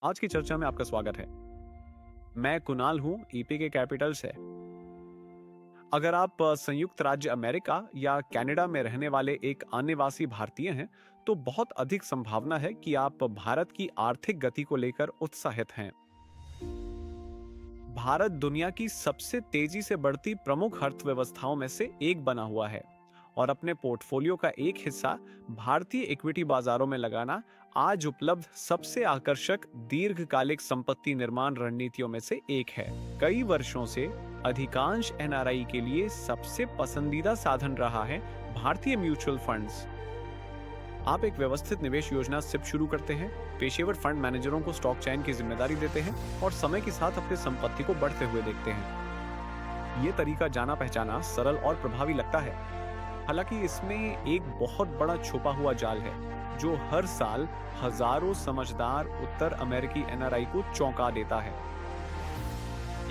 आज की चर्चा में आपका स्वागत है। मैं कुणाल हूं ईपी के कैपिटल से। अगर आप संयुक्त राज्य अमेरिका या कनाडा में रहने वाले एक अनिवासी भारतीय हैं, तो बहुत अधिक संभावना है कि आप भारत की आर्थिक गति को लेकर उत्साहित हैं। भारत दुनिया की सबसे तेजी से बढ़ती प्रमुख अर्थव्यवस्थाओं में से एक बना हुआ है और अपने पोर्टफोलियो का एक हिस्सा भारतीय इक्विटी बाजारों में लगाना आज उपलब्ध सबसे आकर्षक दीर्घकालिक संपत्ति निर्माण रणनीतियों में से एक है। कई वर्षों से अधिकांश एनआरआई के लिए सबसे पसंदीदा साधन रहा है भारतीय म्यूचुअल फंड्स। आप एक व्यवस्थित निवेश योजना सिप शुरू करते हैं, पेशेवर फंड मैनेजरों को स्टॉक चयन की जिम्मेदारी देते हैं और समय के साथ अपनी संपत्ति को बढ़ते हुए देखते हैं। ये तरीका जाना पहचाना, सरल और प्रभावी लगता है। हालांकि इसमें एक बहुत बड़ा छुपा हुआ जाल है जो हर साल हजारों समझदार उत्तर अमेरिकी एनआरआई को चौंका देता है।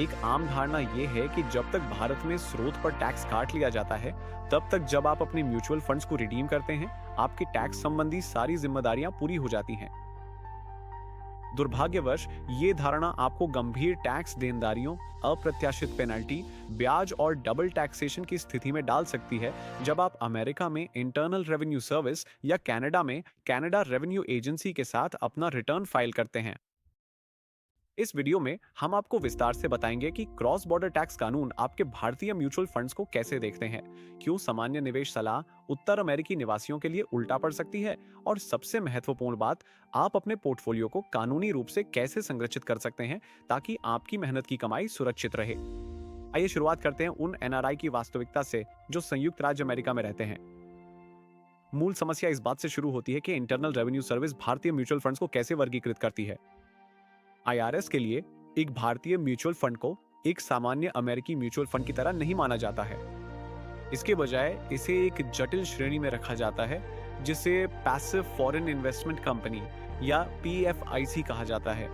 एक आम धारणा यह है कि जब तक भारत में स्रोत पर टैक्स काट लिया जाता है, तब तक जब आप अपने म्यूचुअल फंड्स को रिडीम करते हैं, आपकी टैक्स संबंधी सारी जिम्मेदारियां पूरी हो जाती हैं। दुर्भाग्यवश ये धारणा आपको गंभीर टैक्स देनदारियों, अप्रत्याशित पेनल्टी, ब्याज और डबल टैक्सेशन की स्थिति में डाल सकती है जब आप अमेरिका में इंटरनल रेवेन्यू सर्विस या कनाडा में कनाडा रेवेन्यू एजेंसी के साथ अपना रिटर्न फाइल करते हैं। इस वीडियो में हम आपको विस्तार से बताएंगे कि क्रॉस बॉर्डर टैक्स कानून आपके भारतीय म्यूचुअल फंड्स को कैसे देखते हैं, क्यों सामान्य निवेश सलाह उत्तर अमेरिकी निवासियों के लिए उल्टा पड़ सकती है और सबसे महत्वपूर्ण बात, आप अपने पोर्टफोलियो को कानूनी रूप से कैसे संरक्षित कर सकते हैं ताकि आपकी मेहनत की कमाई सुरक्षित रहे। आइए शुरुआत करते हैं उन एनआरआई की वास्तविकता से जो संयुक्त राज्य अमेरिका में रहते हैं। मूल समस्या इस बात से शुरू होती है कि इंटरनल रेवेन्यू सर्विस भारतीय म्यूचुअल फंड्स को कैसे वर्गीकृत करती है। आईआरएस के लिए एक भारतीय म्यूचुअल फंड को एक सामान्य अमेरिकी म्यूचुअल फंड की तरह नहीं माना जाता है। इसके बजाय इसे एक जटिल श्रेणी में रखा जाता है जिसे पैसिव फॉरेन इन्वेस्टमेंट कंपनी या पीएफआईसी कहा जाता है।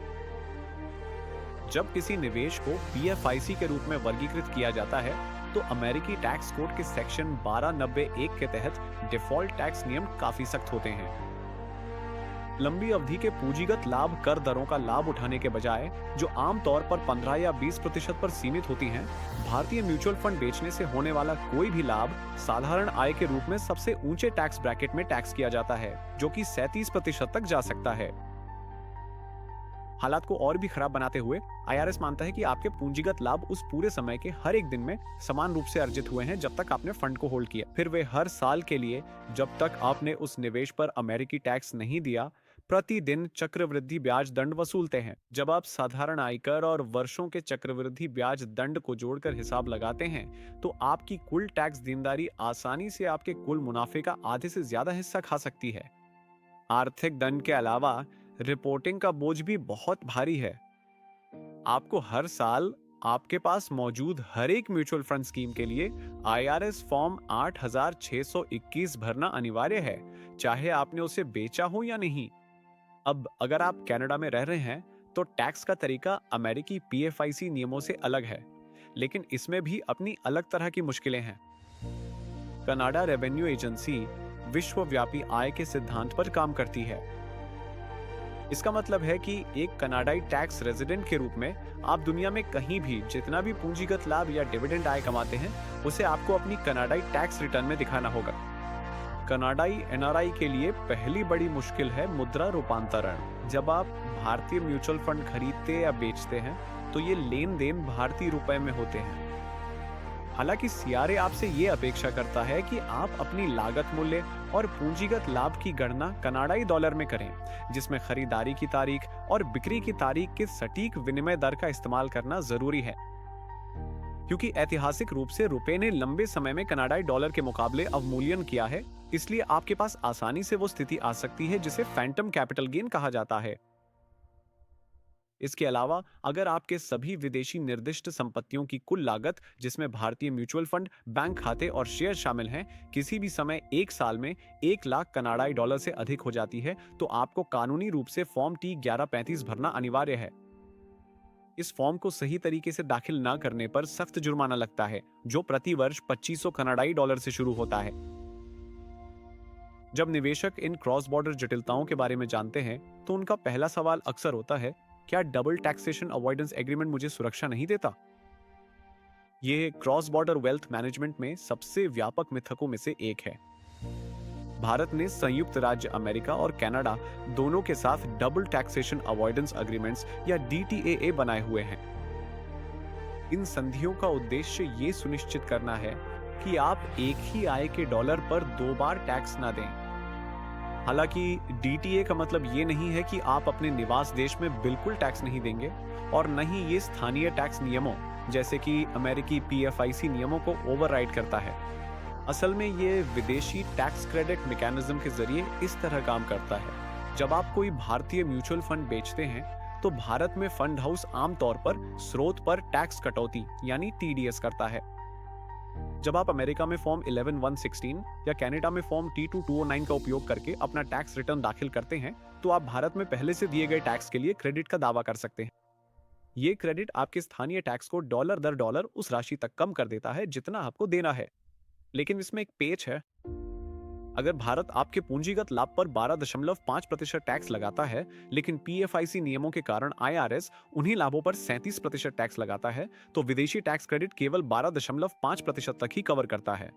जब किसी निवेश को पीएफआईसी के रूप में वर्गीकृत किया जाता है, तो अमेरिकी टैक्स कोड के सेक्शन 1291 के तहत डिफॉल्ट टैक्स नियम काफी सख्त होते हैं। लंबी अवधि के पूंजीगत लाभ कर दरों का लाभ उठाने के बजाय, जो आमतौर पर 15 या 20% पर सीमित होती हैं, भारतीय म्यूचुअल फंड बेचने से होने वाला कोई भी लाभ साधारण आय के रूप में सबसे ऊंचे टैक्स ब्रैकेट में टैक्स किया जाता है, जो कि 37% तक जा सकता है। हालात को और भी खराब बनाते हुए आईआरएस मानता है कि आपके पूंजीगत लाभ उस पूरे समय के हर एक दिन में समान रूप से अर्जित हुए हैं जब तक आपने फंड को होल्ड किया। फिर वे हर साल के लिए, जब तक आपने उस निवेश पर अमेरिकी टैक्स नहीं दिया, प्रतिदिन चक्रवृद्धि ब्याज दंड वसूलते हैं। जब आप साधारण आयकर और वर्षों के चक्रवृद्धि ब्याज दंड को जोड़कर हिसाब लगाते हैं, तो आपकी कुल टैक्स देनदारी आसानी से आपके कुल मुनाफे का आधे से ज्यादा हिस्सा खा सकती है। आर्थिक दंड के अलावा रिपोर्टिंग का बोझ भी बहुत भारी है। आपको हर साल आपके पास मौजूद हर एक म्यूचुअल फंड स्कीम के लिए आईआरएस फॉर्म 8621 भरना अनिवार्य है, चाहे आपने उसे बेचा हो या नहीं। अब अगर आप कनाडा में रह रहे हैं, तो टैक्स का तरीका अमेरिकी पीएफआईसी नियमों से अलग है, लेकिन इसमें भी अपनी अलग तरह की मुश्किलें हैं। कनाडा रेवेन्यू एजेंसी विश्वव्यापी आय के सिद्धांत पर काम करती है। इसका मतलब है कि एक कनाडाई टैक्स रेजिडेंट के रूप में आप दुनिया में कहीं भी जितना भी पूंजीगत लाभ या डिविडेंड आय कमाते हैं, उसे आपको अपनी कनाडाई टैक्स रिटर्न में दिखाना होगा। कनाडाई एनआरआई के लिए पहली बड़ी मुश्किल है मुद्रा रूपांतरण। जब आप भारतीय म्यूचुअल फंड खरीदते या बेचते हैं, तो ये लेन देन भारतीय रुपए में होते हैं। हालांकि सीआरए आपसे ये अपेक्षा करता है कि आप अपनी लागत मूल्य और पूंजीगत लाभ की गणना कनाडाई डॉलर में करें, जिसमें खरीदारी की तारीख और बिक्री की तारीख के सटीक विनिमय दर का इस्तेमाल करना जरूरी है। क्योंकि ऐतिहासिक रूप से रुपए ने लंबे समय में कनाडाई डॉलर के मुकाबले अवमूल्यन किया है, इसलिए आपके पास आसानी से वो स्थिति आ सकती है जिसे फैंटम कैपिटल गेन कहा जाता है। इसके अलावा अगर आपके सभी विदेशी निर्दिष्ट संपत्तियों की कुल लागत, जिसमें भारतीय म्यूचुअल फंड, बैंक खाते और शेयर शामिल हैं, किसी भी समय एक साल में 1 लाख कनाडाई डॉलर से अधिक हो जाती है, तो आपको कानूनी रूप से फॉर्म T1135 भरना अनिवार्य है। इस फॉर्म को सही तरीके से दाखिल न करने पर सख्त जुर्माना लगता है, जो प्रति वर्ष 2500 कनाडाई डॉलर से शुरू होता है। जब निवेशक इन क्रॉस बॉर्डर जटिलताओं के बारे में जानते हैं तो उनका पहला सवाल अक्सर होता है, क्या डबल टैक्सेशन अवॉइडेंस एग्रीमेंट मुझे सुरक्षा नहीं देता? ये क्रॉस बॉर्डर वेल्थ मैनेजमेंट में सबसे व्यापक मिथकों में से एक है। भारत ने संयुक्त राज्य अमेरिका और कनाडा दोनों के साथ डबल टैक्सेशन अवॉइडेंस एग्रीमेंट्स या DTAA बनाए हुए हैं। इन संधियों का उद्देश्य ये सुनिश्चित करना है कि आप एक ही आय के डॉलर पर 2 बार टैक्स ना दें। हालांकि DTA का मतलब ये नहीं है कि आप अपने निवास देश में बिल्कुल टैक्स नहीं देंगे, और न ही ये स्थानीय टैक्स नियमों जैसे कि अमेरिकी PFIC नियमों को ओवरराइड करता है। असल में ये विदेशी टैक्स क्रेडिट मैकेनिज्म के जरिए इस तरह काम करता है। जब आप कोई भारतीय म्यूचुअल फंड बेचते हैं तो भारत में फंड हाउस आमतौर पर स्रोत पर टैक्स कटौती यानी TDS करता है। जब आप अमेरिका में फॉर्म 11116 या कनाडा में फॉर्म T2209 का उपयोग करके अपना टैक्स रिटर्न दाखिल करते हैं तो आप भारत में पहले से दिए गए टैक्स के लिए क्रेडिट का दावा कर सकते हैं। ये क्रेडिट आपके स्थानीय टैक्स को डॉलर दर डॉलर उस राशि तक कम कर देता है जितना आपको देना है। लेकिन इसमें एक पेच है। अगर भारत आपके पूंजीगत लाभ पर 12.5% टैक्स लगाता है, लेकिन PFIC नियमों के कारण IRS उन्हीं लाभों पर 37% टैक्स लगाता है, तो विदेशी टैक्स क्रेडिट केवल 12.5% तक ही कवर करता है।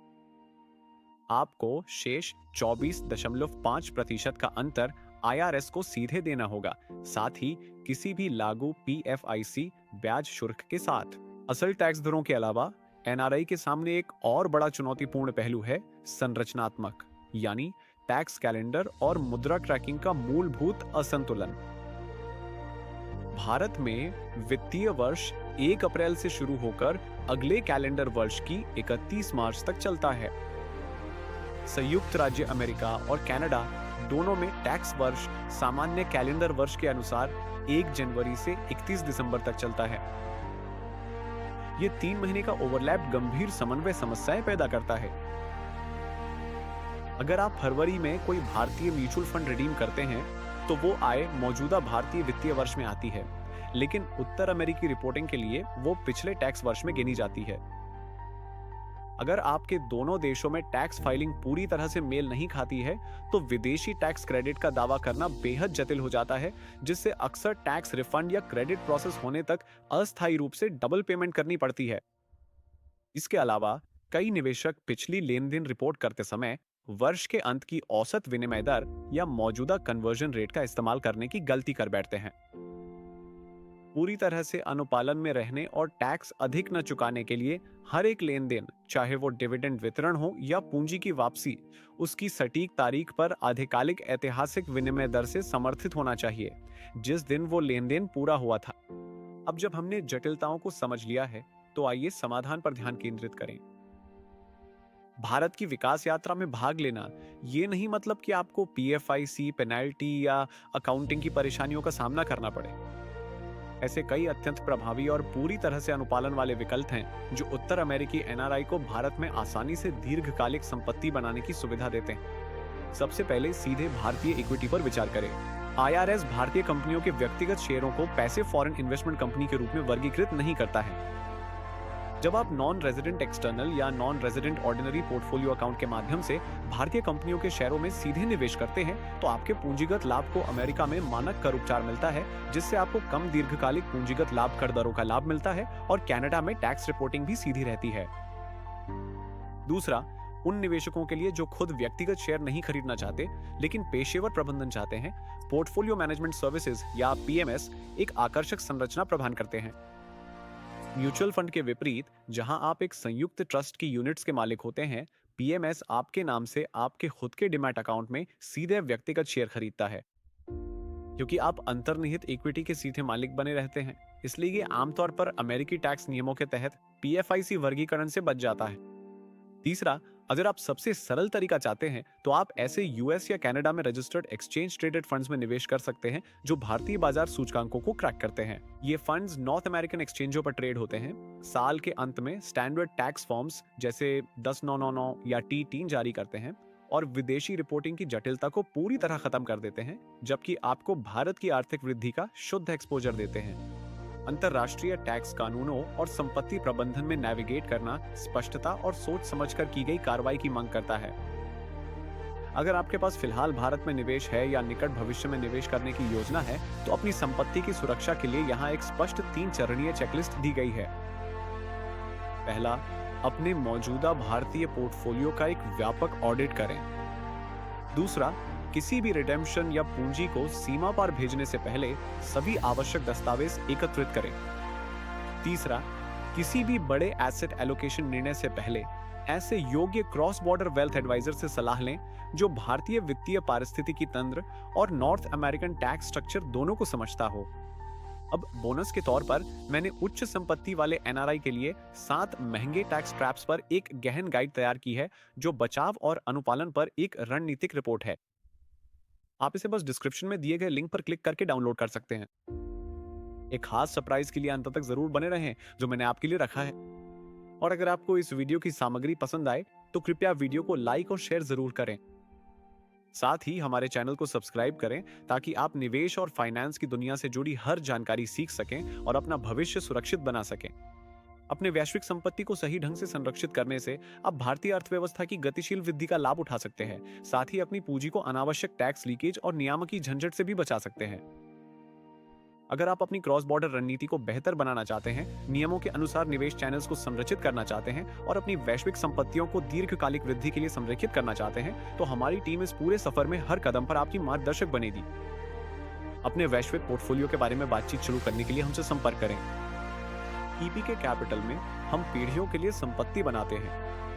आपको शेष 24.5% का अंतर IRS को सीधे देना होगा, साथ ही किसी भी लागू PFIC ब्याज शुल्क के साथ। असल टैक्स दरों के अलावा NRI के सामने एक और बड़ा चुनौतीपूर्ण पहलू है संरचनात्मक, यानी टैक्स कैलेंडर और मुद्रा ट्रैकिंग का मूलभूत असंतुलन। भारत में वित्तीय वर्ष 1 अप्रैल से शुरू होकर अगले कैलेंडर वर्ष की 31 मार्च तक चलता है। संयुक्त राज्य अमेरिका और कनाडा दोनों में टैक्स वर्ष सामान्य कैलेंडर वर्ष के अनुसार 1 जनवरी से 31 दिसंबर तक चलता है। ये 3 महीने का ओवरलैप गंभीर समन्वय समस्याएं पैदा करता है। अगर आप फरवरी में कोई भारतीय म्यूचुअल फंड रिडीम करते हैं तो वो आय मौजूदा भारतीय वित्तीय वर्ष में आती है, लेकिन उत्तर अमेरिकी रिपोर्टिंग के लिए वो पिछले टैक्स वर्ष में गिनी जाती है। अगर आपके दोनों देशों में टैक्स फाइलिंग पूरी तरह से मेल नहीं खाती है तो विदेशी टैक्स क्रेडिट का दावा करना बेहद जटिल हो जाता है, जिससे अक्सर टैक्स रिफंड या क्रेडिट प्रोसेस होने तक अस्थायी रूप से डबल पेमेंट करनी पड़ती है। इसके अलावा कई निवेशक पिछली लेन देन रिपोर्ट करते समय वर्ष के अंत की औसत विनिमय दर या मौजूदा कन्वर्जन रेट का इस्तेमाल करने की गलती कर बैठते हैं। पूरी तरह से अनुपालन में रहने और टैक्स अधिक न चुकाने के लिए हर एक लेन देन, चाहे वो डिविडेंड वितरण हो या पूंजी की वापसी, उसकी सटीक तारीख पर आधिकारिक ऐतिहासिक विनिमय दर से समर्थित होना चाहिए जिस दिन वो लेन देन पूरा हुआ था। अब जब हमने जटिलताओं को समझ लिया है तो आइए समाधान पर ध्यान केंद्रित करें। भारत की विकास यात्रा में भाग लेना ये नहीं मतलब कि आपको PFIC, पेनल्टी या अकाउंटिंग की परेशानियों का सामना करना पड़े। ऐसे कई अत्यंत प्रभावी और पूरी तरह से अनुपालन वाले विकल्प हैं जो उत्तर अमेरिकी NRI को भारत में आसानी से दीर्घकालिक संपत्ति बनाने की सुविधा देते हैं। सबसे पहले सीधे भारतीय इक्विटी पर विचार करें। IRS भारतीय कंपनियों के व्यक्तिगत शेयरों को पैसिव फॉरेन इन्वेस्टमेंट कंपनी के रूप में वर्गीकृत नहीं करता है। जब आप नॉन रेजिडेंट एक्सटर्नल या non resident ordinary portfolio account के माध्यम से भारतीय कंपनियों के शेयरों में सीधे निवेश करते हैं तो आपके पूंजीगत लाभ को अमेरिका में मानक कर उपचार मिलता है, जिससे आपको कम दीर्घकालिक पूंजीगत लाभ कर दरों का लाभ मिलता है और कनाडा में टैक्स रिपोर्टिंग भी सीधी रहती है। दूसरा, उन निवेशकों के लिए जो खुद व्यक्तिगत शेयर नहीं खरीदना चाहते लेकिन पेशेवर प्रबंधन चाहते हैं, पोर्टफोलियो मैनेजमेंट सर्विसेज या PMS एक आकर्षक संरचना प्रदान करते हैं। म्यूचुअल फंड के विपरीत, जहां आप एक संयुक्त ट्रस्ट की यूनिट्स के मालिक होते हैं, PMS आपके नाम से आपके खुद के डिमैट अकाउंट में सीधे व्यक्तिगत शेयर खरीदता है। क्योंकि आप अंतर्निहित इक्विटी के सीधे मालिक बने रहते हैं, इसलिए ये आमतौर पर अमेरिकी टैक्स नियमों के तहत PFIC वर्गीकरण से बच जाता है। तीसरा, अगर आप सबसे सरल तरीका चाहते हैं तो आप ऐसे US या कनाडा में रजिस्टर्ड एक्सचेंज ट्रेडेड फंड्स में निवेश कर सकते हैं जो भारतीय बाजार सूचकांकों को क्रैक करते हैं। ये फंड्स नॉर्थ अमेरिकन एक्सचेंजों पर ट्रेड होते हैं, साल के अंत में स्टैंडर्ड टैक्स फॉर्म्स जैसे 10999 या T3 जारी करते हैं और विदेशी रिपोर्टिंग की जटिलता को पूरी तरह खत्म कर देते हैं, जबकि आपको भारत की आर्थिक वृद्धि का शुद्ध एक्सपोजर देते हैं। अंतरराष्ट्रीय टैक्स कानूनों और संपत्ति प्रबंधन में नेविगेट करना स्पष्टता और सोच समझकर की गई कार्रवाई की मांग करता है। अगर आपके पास फिलहाल भारत में निवेश है या निकट भविष्य में निवेश करने की योजना है, तो अपनी संपत्ति की सुरक्षा के लिए यहाँ एक स्पष्ट 3 चरणीय चेकलिस्ट दी गई है। पहला, अपने मौजूदा भारतीय पोर्टफोलियो का एक व्यापक ऑडिट करें। दूसरा, किसी भी रिडेम्पशन या पूंजी को सीमा पार भेजने से पहले सभी आवश्यक दस्तावेज एकत्रित करें। तीसरा, किसी भी बड़े एसेट एलोकेशन निर्णय से पहले ऐसे योग्य क्रॉस बॉर्डर वेल्थ एडवाइजर से सलाह लें जो भारतीय वित्तीय पारिस्थितिकी तंत्र और नॉर्थ अमेरिकन टैक्स स्ट्रक्चर दोनों को समझता हो। अब बोनस के तौर पर मैंने उच्च संपत्ति वाले एनआरआई के लिए 7 महंगे टैक्स ट्रैप्स पर एक गहन गाइड तैयार की है, जो बचाव और अनुपालन पर एक रणनीतिक रिपोर्ट है। आप इसे बस डिस्क्रिप्शन में दिए गए लिंक पर क्लिक करके डाउनलोड कर सकते हैं। एक खास सरप्राइज के लिए अंत तक जरूर बने रहें, जो मैंने आपके लिए रखा है। और अगर आपको इस वीडियो की सामग्री पसंद आए तो कृपया वीडियो को लाइक और शेयर जरूर करें। साथ ही हमारे चैनल को सब्सक्राइब करें ताकि आप निवेश और फाइनेंस की दुनिया से जुड़ी हर जानकारी सीख सकें और अपना भविष्य सुरक्षित बना सकें। अपने वैश्विक संपत्ति को सही ढंग से संरक्षित करने से आप भारतीय अर्थव्यवस्था की गतिशील वृद्धि का लाभ उठा सकते हैं। साथ ही अपनी पूंजी को अनावश्यक टैक्स लीकेज और नियामकी झंझट से भी बचा सकते हैं। अगर आप अपनी क्रॉस बॉर्डर रणनीति को बेहतर बनाना चाहते हैं, नियमों के अनुसार निवेश चैनल्स को संरचित करना चाहते हैं और अपनी वैश्विक संपत्तियों को दीर्घकालिक वृद्धि के लिए संरेखित करना चाहते हैं, तो हमारी टीम इस पूरे सफर में हर कदम पर आपकी मार्गदर्शक बनेगी। अपने वैश्विक पोर्टफोलियो के बारे में बातचीत शुरू करने के लिए हमसे संपर्क करें। ईपीके कैपिटल में हम पीढ़ियों के लिए संपत्ति बनाते हैं।